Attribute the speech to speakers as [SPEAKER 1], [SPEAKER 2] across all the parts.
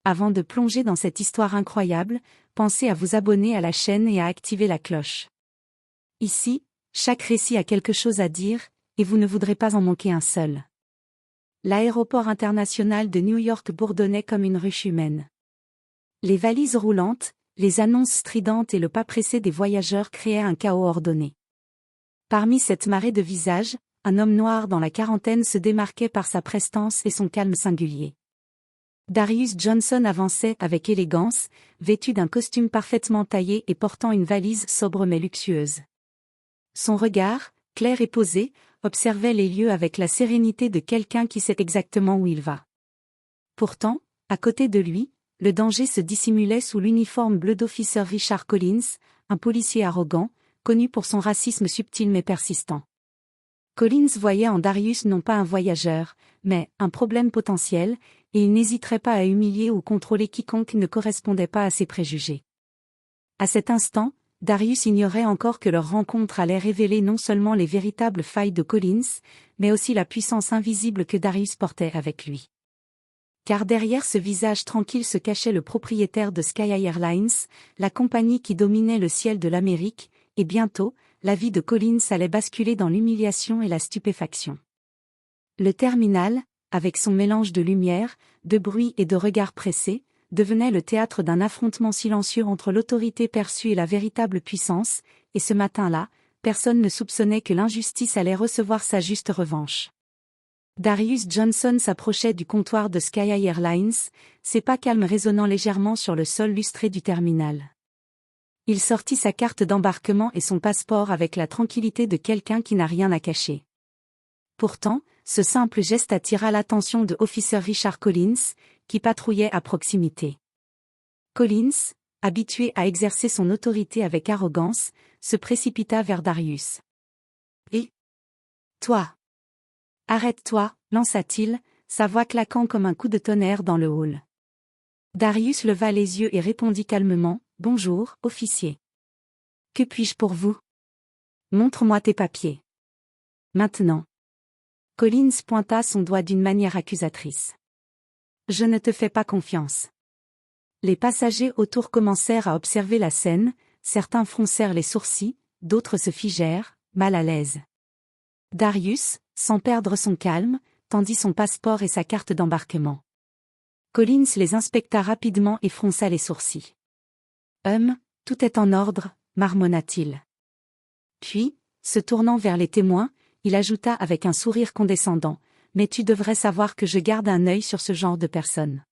[SPEAKER 1] Avant de plonger dans cette histoire incroyable, pensez à vous abonner à la chaîne et à activer la cloche. Ici, chaque récit a quelque chose à dire, et vous ne voudrez pas en manquer un seul. L'aéroport international de New York bourdonnait comme une ruche humaine. Les valises roulantes, les annonces stridentes et le pas pressé des voyageurs créaient un chaos ordonné. Parmi cette marée de visages, un homme noir dans la quarantaine se démarquait par sa prestance et son calme singulier. Darius Johnson avançait avec élégance, vêtu d'un costume parfaitement taillé et portant une valise sobre mais luxueuse. Son regard, clair et posé, observait les lieux avec la sérénité de quelqu'un qui sait exactement où il va. Pourtant, à côté de lui, le danger se dissimulait sous l'uniforme bleu d'officer Richard Collins, un policier arrogant, connu pour son racisme subtil mais persistant. Collins voyait en Darius non pas un voyageur, mais un problème potentiel, et il n'hésiterait pas à humilier ou contrôler quiconque ne correspondait pas à ses préjugés. À cet instant, Darius ignorait encore que leur rencontre allait révéler non seulement les véritables failles de Collins, mais aussi la puissance invisible que Darius portait avec lui. Car derrière ce visage tranquille se cachait le propriétaire de Sky Airlines, la compagnie qui dominait le ciel de l'Amérique, et bientôt, la vie de Collins allait basculer dans l'humiliation et la stupéfaction. Le terminal, avec son mélange de lumière, de bruit et de regards pressés, devenait le théâtre d'un affrontement silencieux entre l'autorité perçue et la véritable puissance, et ce matin-là, personne ne soupçonnait que l'injustice allait recevoir sa juste revanche. Darius Johnson s'approchait du comptoir de Sky Airlines, ses pas calmes résonnant légèrement sur le sol lustré du terminal. Il sortit sa carte d'embarquement et son passeport avec la tranquillité de quelqu'un qui n'a rien à cacher. Pourtant, ce simple geste attira l'attention de officer Richard Collins, qui patrouillait à proximité. Collins, habitué à exercer son autorité avec arrogance, se précipita vers Darius. « Et toi? Arrête-toi » lança-t-il, sa voix claquant comme un coup de tonnerre dans le hall. Darius leva les yeux et répondit calmement, « Bonjour, officier. Que puis-je pour vous? Montre-moi tes papiers. Maintenant. » Collins pointa son doigt d'une manière accusatrice. « Je ne te fais pas confiance. » Les passagers autour commencèrent à observer la scène, certains froncèrent les sourcils, d'autres se figèrent, mal à l'aise. Darius, sans perdre son calme, tendit son passeport et sa carte d'embarquement. Collins les inspecta rapidement et fronça les sourcils. « Tout est en ordre » marmonna-t-il. Puis, se tournant vers les témoins, il ajouta avec un sourire condescendant, « Mais tu devrais savoir que je garde un œil sur ce genre de personnes. »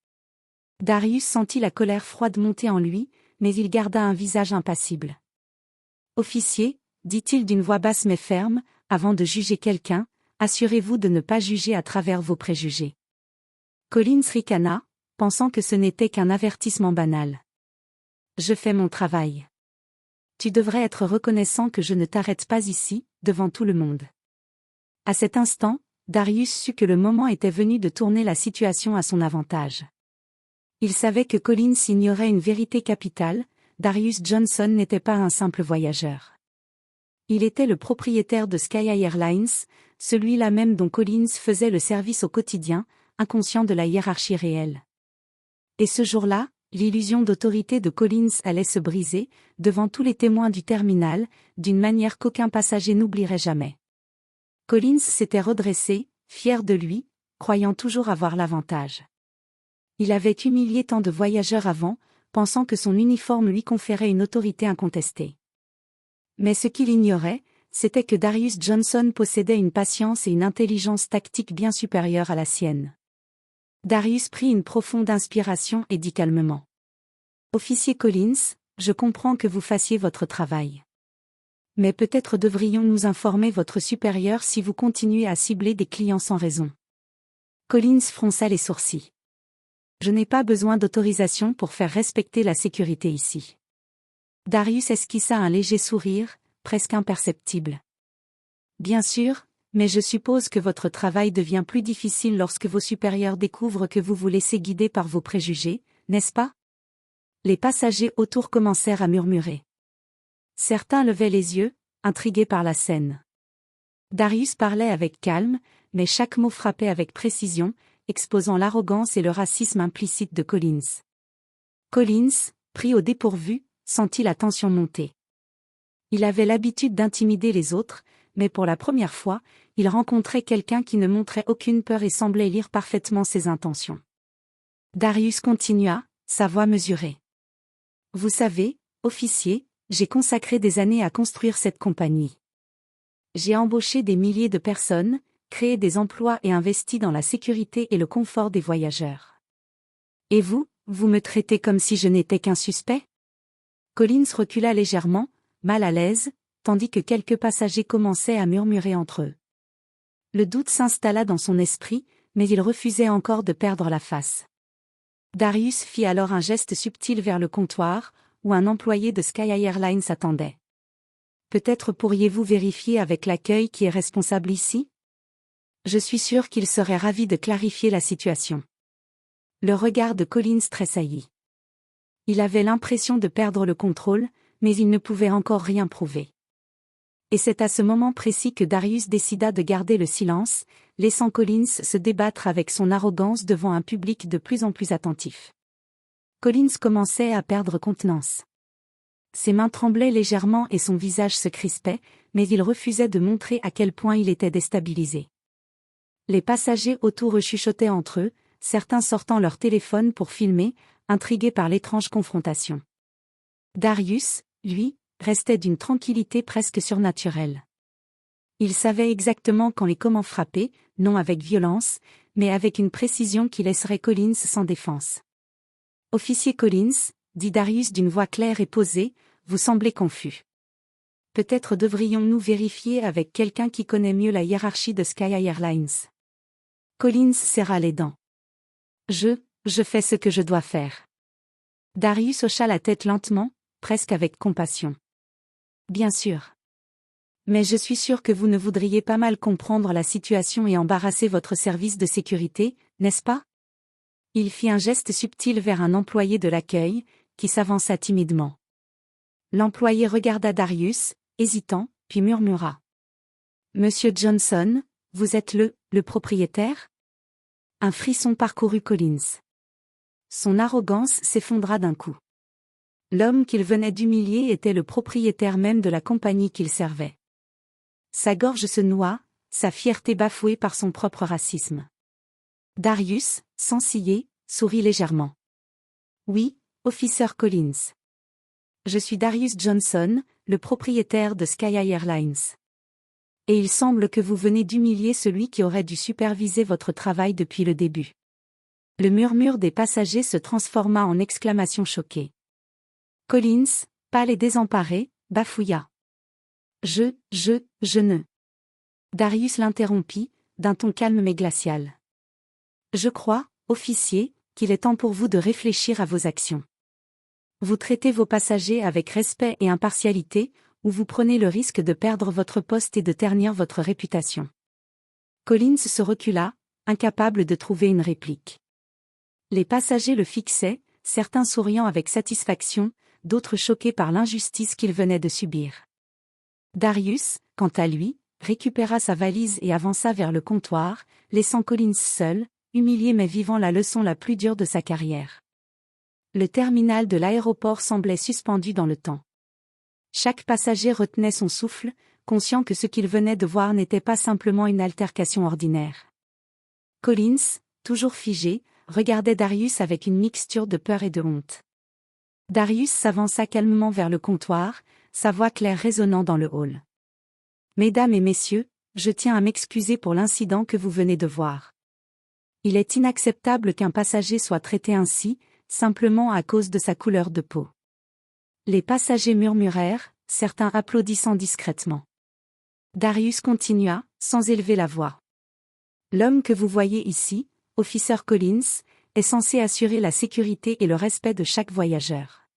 [SPEAKER 1] Darius sentit la colère froide monter en lui, mais il garda un visage impassible. « Officier, dit-il d'une voix basse mais ferme, avant de juger quelqu'un, assurez-vous de ne pas juger à travers vos préjugés. » Collins ricana, pensant que ce n'était qu'un avertissement banal. « Je fais mon travail. Tu devrais être reconnaissant que je ne t'arrête pas ici, devant tout le monde. » À cet instant, Darius sut que le moment était venu de tourner la situation à son avantage. Il savait que Collins ignorait une vérité capitale, Darius Johnson n'était pas un simple voyageur. Il était le propriétaire de Sky Airlines, celui-là même dont Collins faisait le service au quotidien, inconscient de la hiérarchie réelle. Et ce jour-là, l'illusion d'autorité de Collins allait se briser, devant tous les témoins du terminal, d'une manière qu'aucun passager n'oublierait jamais. Collins s'était redressé, fier de lui, croyant toujours avoir l'avantage. Il avait humilié tant de voyageurs avant, pensant que son uniforme lui conférait une autorité incontestée. Mais ce qu'il ignorait, c'était que Darius Johnson possédait une patience et une intelligence tactique bien supérieures à la sienne. Darius prit une profonde inspiration et dit calmement. « Officier Collins, je comprends que vous fassiez votre travail. Mais peut-être devrions-nous informer votre supérieur si vous continuez à cibler des clients sans raison. » Collins fronça les sourcils. « Je n'ai pas besoin d'autorisation pour faire respecter la sécurité ici. » Darius esquissa un léger sourire, presque imperceptible. « Bien sûr, mais je suppose que votre travail devient plus difficile lorsque vos supérieurs découvrent que vous vous laissez guider par vos préjugés, n'est-ce pas? » Les passagers autour commencèrent à murmurer. Certains levaient les yeux, intrigués par la scène. Darius parlait avec calme, mais chaque mot frappait avec précision, exposant l'arrogance et le racisme implicite de Collins. Collins, pris au dépourvu, sentit la tension monter. Il avait l'habitude d'intimider les autres, mais pour la première fois, il rencontrait quelqu'un qui ne montrait aucune peur et semblait lire parfaitement ses intentions. Darius continua, sa voix mesurée. Vous savez, officier, j'ai consacré des années à construire cette compagnie. J'ai embauché des milliers de personnes, créé des emplois et investi dans la sécurité et le confort des voyageurs. Et vous, vous me traitez comme si je n'étais qu'un suspect? Collins recula légèrement, mal à l'aise, tandis que quelques passagers commençaient à murmurer entre eux. Le doute s'installa dans son esprit, mais il refusait encore de perdre la face. Darius fit alors un geste subtil vers le comptoir, où un employé de Sky Airlines attendait. Peut-être pourriez-vous vérifier avec l'accueil qui est responsable ici? Je suis sûr qu'il serait ravi de clarifier la situation. Le regard de Collins tressaillit. Il avait l'impression de perdre le contrôle, mais il ne pouvait encore rien prouver. Et c'est à ce moment précis que Darius décida de garder le silence, laissant Collins se débattre avec son arrogance devant un public de plus en plus attentif. Collins commençait à perdre contenance. Ses mains tremblaient légèrement et son visage se crispait, mais il refusait de montrer à quel point il était déstabilisé. Les passagers autour chuchotaient entre eux, certains sortant leur téléphone pour filmer, intrigués par l'étrange confrontation. Darius, lui, restait d'une tranquillité presque surnaturelle. Il savait exactement quand et comment frapper, non avec violence, mais avec une précision qui laisserait Collins sans défense. « Officier Collins, » dit Darius d'une voix claire et posée, « vous semblez confus. Peut-être devrions-nous vérifier avec quelqu'un qui connaît mieux la hiérarchie de Sky Airlines. » Collins serra les dents. « Je fais ce que je dois faire. » Darius hocha la tête lentement, presque avec compassion. « Bien sûr. Mais je suis sûr que vous ne voudriez pas mal comprendre la situation et embarrasser votre service de sécurité, n'est-ce pas? » Il fit un geste subtil vers un employé de l'accueil, qui s'avança timidement. L'employé regarda Darius, hésitant, puis murmura. « Monsieur Johnson, vous êtes le propriétaire ?» Un frisson parcourut Collins. Son arrogance s'effondra d'un coup. L'homme qu'il venait d'humilier était le propriétaire même de la compagnie qu'il servait. Sa gorge se noua, sa fierté bafouée par son propre racisme. Darius, sans ciller, sourit légèrement. « Oui, officer Collins. Je suis Darius Johnson, le propriétaire de Sky Airlines. Et il semble que vous venez d'humilier celui qui aurait dû superviser votre travail depuis le début. » Le murmure des passagers se transforma en exclamation choquée. Collins, pâle et désemparé, bafouilla. Je ne. Darius l'interrompit, d'un ton calme mais glacial. Je crois, officier, qu'il est temps pour vous de réfléchir à vos actions. Vous traitez vos passagers avec respect et impartialité, ou vous prenez le risque de perdre votre poste et de ternir votre réputation. Collins se recula, incapable de trouver une réplique. Les passagers le fixaient, certains souriant avec satisfaction, d'autres choqués par l'injustice qu'ils venaient de subir. Darius, quant à lui, récupéra sa valise et avança vers le comptoir, laissant Collins seul, humilié mais vivant la leçon la plus dure de sa carrière. Le terminal de l'aéroport semblait suspendu dans le temps. Chaque passager retenait son souffle, conscient que ce qu'il venait de voir n'était pas simplement une altercation ordinaire. Collins, toujours figé, regardait Darius avec une mixture de peur et de honte. Darius s'avança calmement vers le comptoir, sa voix claire résonnant dans le hall. « Mesdames et messieurs, je tiens à m'excuser pour l'incident que vous venez de voir. Il est inacceptable qu'un passager soit traité ainsi, simplement à cause de sa couleur de peau. » Les passagers murmurèrent, certains applaudissant discrètement. Darius continua, sans élever la voix. « L'homme que vous voyez ici, officer Collins, est censé assurer la sécurité et le respect de chaque voyageur.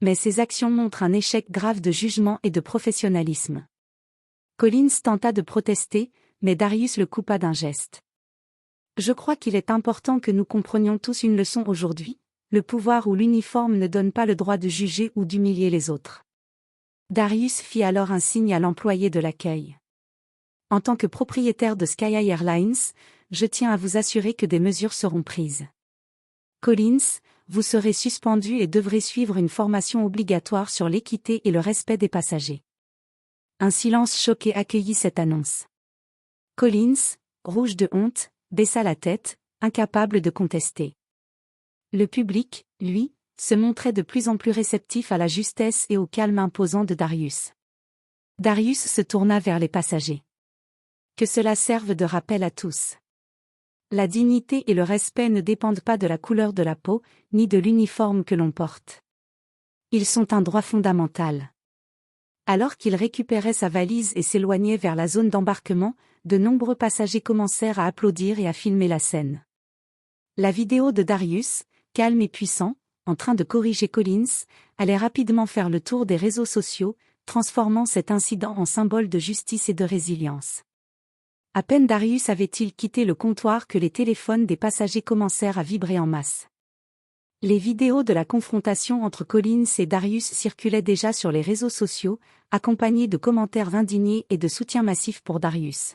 [SPEAKER 1] Mais ses actions montrent un échec grave de jugement et de professionnalisme. » Collins tenta de protester, mais Darius le coupa d'un geste. « Je crois qu'il est important que nous comprenions tous une leçon aujourd'hui, le pouvoir ou l'uniforme ne donne pas le droit de juger ou d'humilier les autres. » Darius fit alors un signe à l'employé de l'accueil. « En tant que propriétaire de Sky Airlines, je tiens à vous assurer que des mesures seront prises. Collins, vous serez suspendu et devrez suivre une formation obligatoire sur l'équité et le respect des passagers. Un silence choqué accueillit cette annonce. Collins, rouge de honte, baissa la tête, incapable de contester. Le public, lui, se montrait de plus en plus réceptif à la justesse et au calme imposant de Darius. Darius se tourna vers les passagers. Que cela serve de rappel à tous. La dignité et le respect ne dépendent pas de la couleur de la peau, ni de l'uniforme que l'on porte. Ils sont un droit fondamental. Alors qu'il récupérait sa valise et s'éloignait vers la zone d'embarquement, de nombreux passagers commencèrent à applaudir et à filmer la scène. La vidéo de Darius, calme et puissant, en train de corriger Collins, allait rapidement faire le tour des réseaux sociaux, transformant cet incident en symbole de justice et de résilience. À peine Darius avait-il quitté le comptoir que les téléphones des passagers commencèrent à vibrer en masse. Les vidéos de la confrontation entre Collins et Darius circulaient déjà sur les réseaux sociaux, accompagnées de commentaires indignés et de soutien massif pour Darius.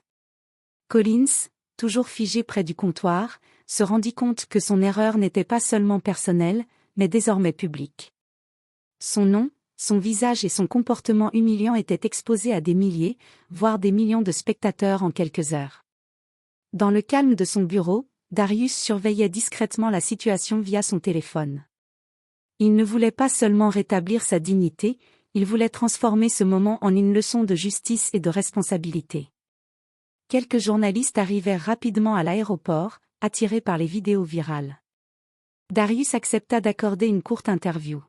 [SPEAKER 1] Collins, toujours figé près du comptoir, se rendit compte que son erreur n'était pas seulement personnelle, mais désormais publique. Son nom, son visage et son comportement humiliant étaient exposés à des milliers, voire des millions de spectateurs en quelques heures. Dans le calme de son bureau, Darius surveillait discrètement la situation via son téléphone. Il ne voulait pas seulement rétablir sa dignité, il voulait transformer ce moment en une leçon de justice et de responsabilité. Quelques journalistes arrivèrent rapidement à l'aéroport, attirés par les vidéos virales. Darius accepta d'accorder une courte interview.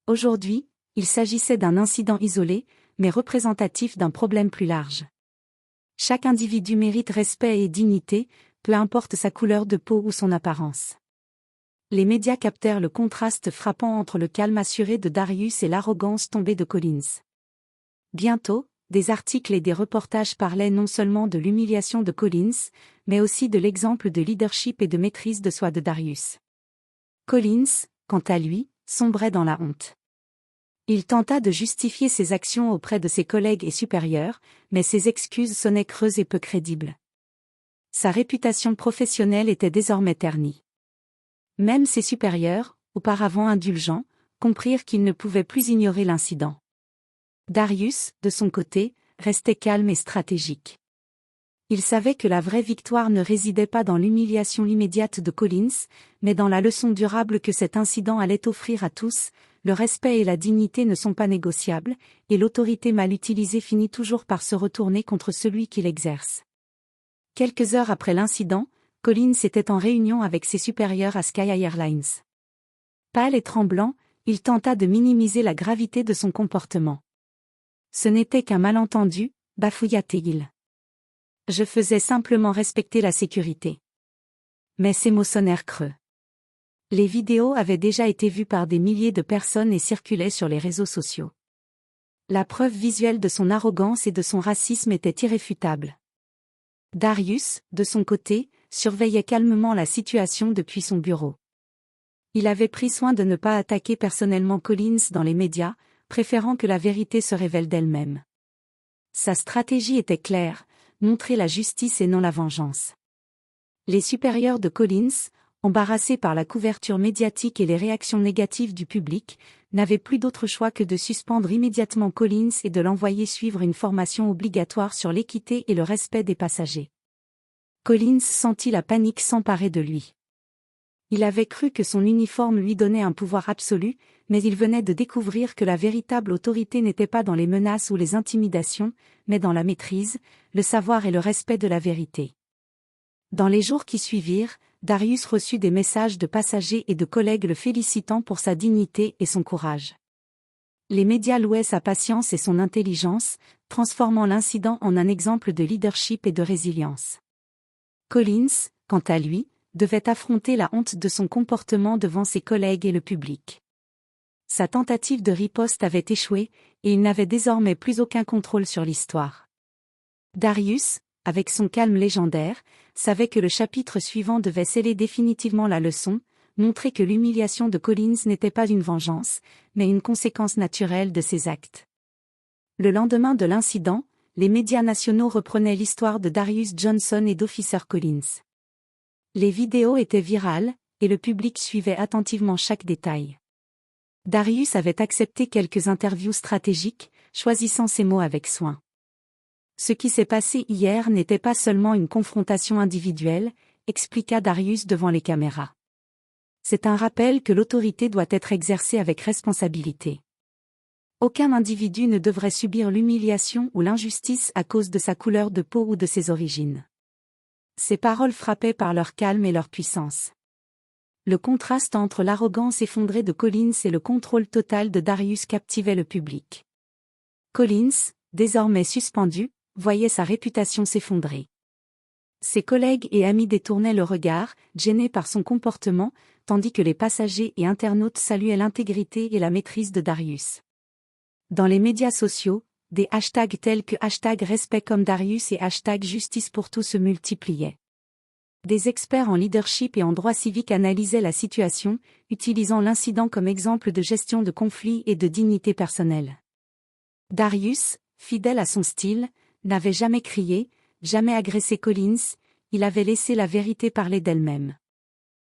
[SPEAKER 1] Aujourd'hui, il s'agissait d'un incident isolé, mais représentatif d'un problème plus large. Chaque individu mérite respect et dignité, peu importe sa couleur de peau ou son apparence. Les médias captèrent le contraste frappant entre le calme assuré de Darius et l'arrogance tombée de Collins. Bientôt, des articles et des reportages parlaient non seulement de l'humiliation de Collins, mais aussi de l'exemple de leadership et de maîtrise de soi de Darius. Collins, quant à lui, sombrait dans la honte. Il tenta de justifier ses actions auprès de ses collègues et supérieurs, mais ses excuses sonnaient creuses et peu crédibles. Sa réputation professionnelle était désormais ternie. Même ses supérieurs, auparavant indulgents, comprirent qu'ils ne pouvaient plus ignorer l'incident. Darius, de son côté, restait calme et stratégique. Il savait que la vraie victoire ne résidait pas dans l'humiliation immédiate de Collins, mais dans la leçon durable que cet incident allait offrir à tous. Le respect et la dignité ne sont pas négociables, et l'autorité mal utilisée finit toujours par se retourner contre celui qui l'exerce. Quelques heures après l'incident, Collins était en réunion avec ses supérieurs à Sky Airlines. Pâle et tremblant, il tenta de minimiser la gravité de son comportement. Ce n'était qu'un malentendu, bafouilla-t-il. Je faisais simplement respecter la sécurité. Mais ces mots sonnèrent creux. Les vidéos avaient déjà été vues par des milliers de personnes et circulaient sur les réseaux sociaux. La preuve visuelle de son arrogance et de son racisme était irréfutable. Darius, de son côté, surveillait calmement la situation depuis son bureau. Il avait pris soin de ne pas attaquer personnellement Collins dans les médias, préférant que la vérité se révèle d'elle-même. Sa stratégie était claire, montrer la justice et non la vengeance. Les supérieurs de Collins, embarrassés par la couverture médiatique et les réactions négatives du public, n'avaient plus d'autre choix que de suspendre immédiatement Collins et de l'envoyer suivre une formation obligatoire sur l'équité et le respect des passagers. Collins sentit la panique s'emparer de lui. Il avait cru que son uniforme lui donnait un pouvoir absolu, mais il venait de découvrir que la véritable autorité n'était pas dans les menaces ou les intimidations, mais dans la maîtrise, le savoir et le respect de la vérité. Dans les jours qui suivirent, Darius reçut des messages de passagers et de collègues le félicitant pour sa dignité et son courage. Les médias louaient sa patience et son intelligence, transformant l'incident en un exemple de leadership et de résilience. Collins, quant à lui, devait affronter la honte de son comportement devant ses collègues et le public. Sa tentative de riposte avait échoué, et il n'avait désormais plus aucun contrôle sur l'histoire. Darius, avec son calme légendaire, savait que le chapitre suivant devait sceller définitivement la leçon, montrer que l'humiliation de Collins n'était pas une vengeance, mais une conséquence naturelle de ses actes. Le lendemain de l'incident, les médias nationaux reprenaient l'histoire de Darius Johnson et d'Officer Collins. Les vidéos étaient virales, et le public suivait attentivement chaque détail. Darius avait accepté quelques interviews stratégiques, choisissant ses mots avec soin. Ce qui s'est passé hier n'était pas seulement une confrontation individuelle, expliqua Darius devant les caméras. C'est un rappel que l'autorité doit être exercée avec responsabilité. Aucun individu ne devrait subir l'humiliation ou l'injustice à cause de sa couleur de peau ou de ses origines. Ces paroles frappaient par leur calme et leur puissance. Le contraste entre l'arrogance effondrée de Collins et le contrôle total de Darius captivait le public. Collins, désormais suspendu, voyait sa réputation s'effondrer. Ses collègues et amis détournaient le regard, gênés par son comportement, tandis que les passagers et internautes saluaient l'intégrité et la maîtrise de Darius. Dans les médias sociaux, des hashtags tels que #respect comme Darius et #justice pour tous se multipliaient. Des experts en leadership et en droit civique analysaient la situation, utilisant l'incident comme exemple de gestion de conflits et de dignité personnelle. Darius, fidèle à son style, n'avait jamais crié, jamais agressé Collins, il avait laissé la vérité parler d'elle-même.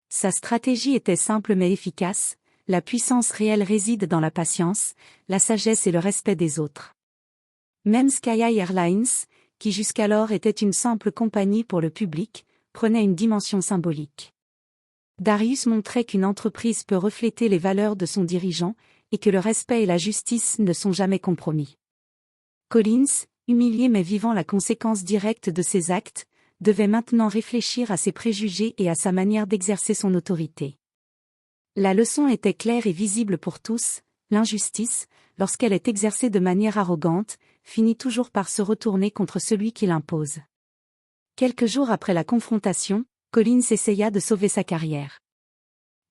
[SPEAKER 1] Sa stratégie était simple mais efficace, la puissance réelle réside dans la patience, la sagesse et le respect des autres. Même Sky Airlines, qui jusqu'alors était une simple compagnie pour le public, prenait une dimension symbolique. Darius montrait qu'une entreprise peut refléter les valeurs de son dirigeant, et que le respect et la justice ne sont jamais compromis. Collins, humilié mais vivant la conséquence directe de ses actes, devait maintenant réfléchir à ses préjugés et à sa manière d'exercer son autorité. La leçon était claire et visible pour tous, l'injustice, lorsqu'elle est exercée de manière arrogante, finit toujours par se retourner contre celui qui l'impose. Quelques jours après la confrontation, Collins essaya de sauver sa carrière.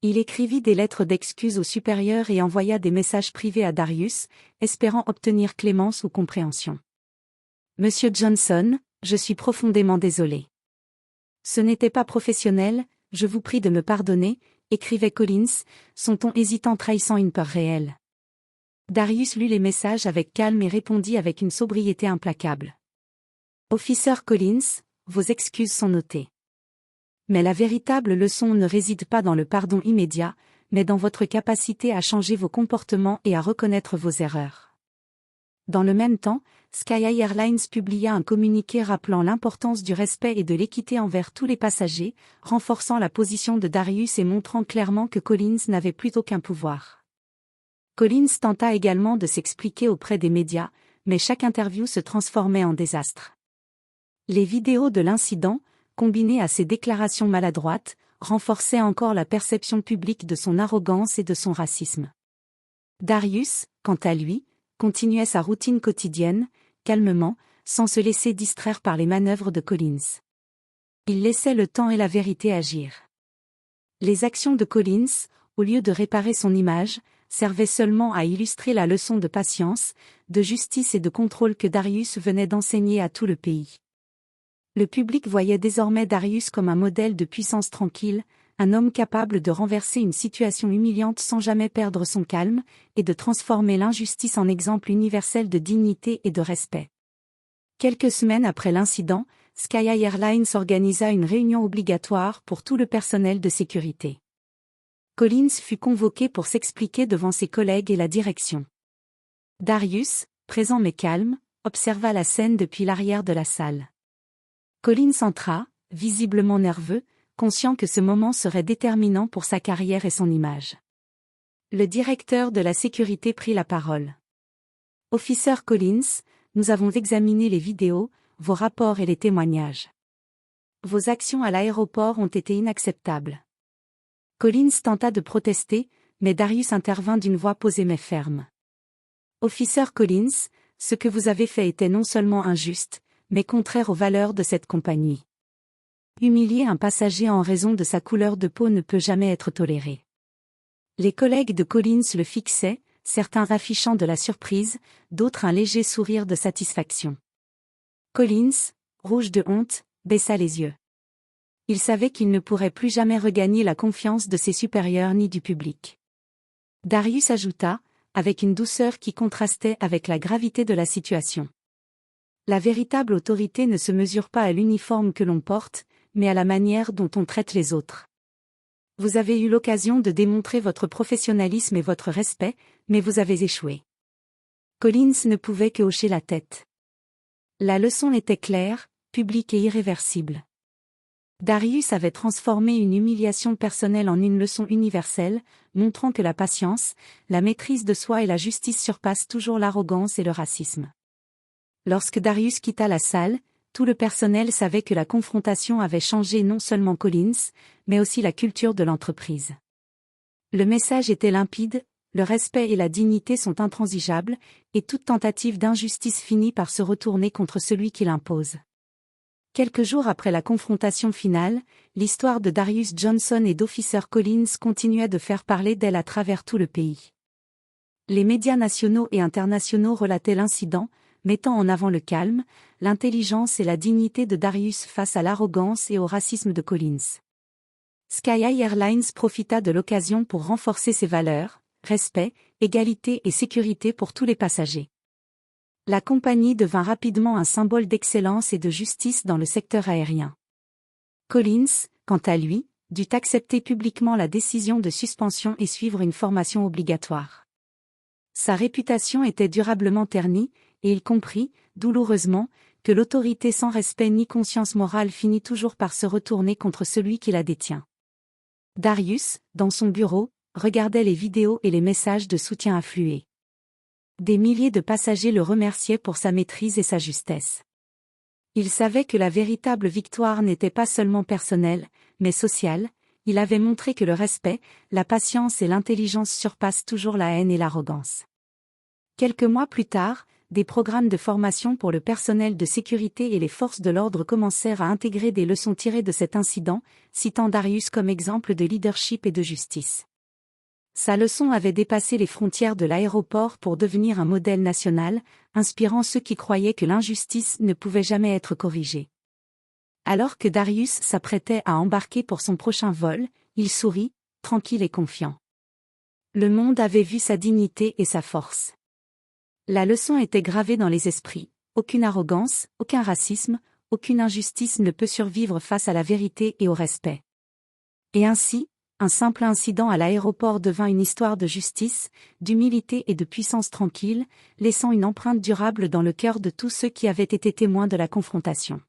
[SPEAKER 1] Il écrivit des lettres d'excuses aux supérieurs et envoya des messages privés à Darius, espérant obtenir clémence ou compréhension. « Monsieur Johnson, je suis profondément désolé. Ce n'était pas professionnel, je vous prie de me pardonner », écrivait Collins, son ton hésitant trahissant une peur réelle. Darius lut les messages avec calme et répondit avec une sobriété implacable. « Officer Collins, vos excuses sont notées. Mais la véritable leçon ne réside pas dans le pardon immédiat, mais dans votre capacité à changer vos comportements et à reconnaître vos erreurs. » Dans le même temps, Sky Airlines publia un communiqué rappelant l'importance du respect et de l'équité envers tous les passagers, renforçant la position de Darius et montrant clairement que Collins n'avait plus aucun pouvoir. Collins tenta également de s'expliquer auprès des médias, mais chaque interview se transformait en désastre. Les vidéos de l'incident, combinées à ses déclarations maladroites, renforçaient encore la perception publique de son arrogance et de son racisme. Darius, quant à lui, continuait sa routine quotidienne, calmement, sans se laisser distraire par les manœuvres de Collins. Il laissait le temps et la vérité agir. Les actions de Collins, au lieu de réparer son image, servaient seulement à illustrer la leçon de patience, de justice et de contrôle que Darius venait d'enseigner à tout le pays. Le public voyait désormais Darius comme un modèle de puissance tranquille, un homme capable de renverser une situation humiliante sans jamais perdre son calme, et de transformer l'injustice en exemple universel de dignité et de respect. Quelques semaines après l'incident, Sky Airlines organisa une réunion obligatoire pour tout le personnel de sécurité. Collins fut convoqué pour s'expliquer devant ses collègues et la direction. Darius, présent mais calme, observa la scène depuis l'arrière de la salle. Collins entra, visiblement nerveux, conscient que ce moment serait déterminant pour sa carrière et son image. Le directeur de la sécurité prit la parole. « Officer Collins, nous avons examiné les vidéos, vos rapports et les témoignages. Vos actions à l'aéroport ont été inacceptables. » Collins tenta de protester, mais Darius intervint d'une voix posée mais ferme. « Officer Collins, ce que vous avez fait était non seulement injuste, mais contraire aux valeurs de cette compagnie. Humilier un passager en raison de sa couleur de peau ne peut jamais être toléré. » Les collègues de Collins le fixaient, certains affichant de la surprise, d'autres un léger sourire de satisfaction. Collins, rouge de honte, baissa les yeux. Il savait qu'il ne pourrait plus jamais regagner la confiance de ses supérieurs ni du public. Darius ajouta, avec une douceur qui contrastait avec la gravité de la situation. La véritable autorité ne se mesure pas à l'uniforme que l'on porte, mais à la manière dont on traite les autres. Vous avez eu l'occasion de démontrer votre professionnalisme et votre respect, mais vous avez échoué. Collins ne pouvait que hocher la tête. La leçon était claire, publique et irréversible. Darius avait transformé une humiliation personnelle en une leçon universelle, montrant que la patience, la maîtrise de soi et la justice surpassent toujours l'arrogance et le racisme. Lorsque Darius quitta la salle, tout le personnel savait que la confrontation avait changé non seulement Collins, mais aussi la culture de l'entreprise. Le message était limpide, le respect et la dignité sont intransigeables, et toute tentative d'injustice finit par se retourner contre celui qui l'impose. Quelques jours après la confrontation finale, l'histoire de Darius Johnson et d'Officer Collins continuait de faire parler d'elle à travers tout le pays. Les médias nationaux et internationaux relataient l'incident, mettant en avant le calme, l'intelligence et la dignité de Darius face à l'arrogance et au racisme de Collins. Sky Airlines profita de l'occasion pour renforcer ses valeurs, respect, égalité et sécurité pour tous les passagers. La compagnie devint rapidement un symbole d'excellence et de justice dans le secteur aérien. Collins, quant à lui, dut accepter publiquement la décision de suspension et suivre une formation obligatoire. Sa réputation était durablement ternie, et il comprit, douloureusement, que l'autorité sans respect ni conscience morale finit toujours par se retourner contre celui qui la détient. Darius, dans son bureau, regardait les vidéos et les messages de soutien affluer. Des milliers de passagers le remerciaient pour sa maîtrise et sa justesse. Il savait que la véritable victoire n'était pas seulement personnelle, mais sociale. Il avait montré que le respect, la patience et l'intelligence surpassent toujours la haine et l'arrogance. Quelques mois plus tard, des programmes de formation pour le personnel de sécurité et les forces de l'ordre commencèrent à intégrer des leçons tirées de cet incident, citant Darius comme exemple de leadership et de justice. Sa leçon avait dépassé les frontières de l'aéroport pour devenir un modèle national, inspirant ceux qui croyaient que l'injustice ne pouvait jamais être corrigée. Alors que Darius s'apprêtait à embarquer pour son prochain vol, il sourit, tranquille et confiant. Le monde avait vu sa dignité et sa force. La leçon était gravée dans les esprits. Aucune arrogance, aucun racisme, aucune injustice ne peut survivre face à la vérité et au respect. Et ainsi, un simple incident à l'aéroport devint une histoire de justice, d'humilité et de puissance tranquille, laissant une empreinte durable dans le cœur de tous ceux qui avaient été témoins de la confrontation.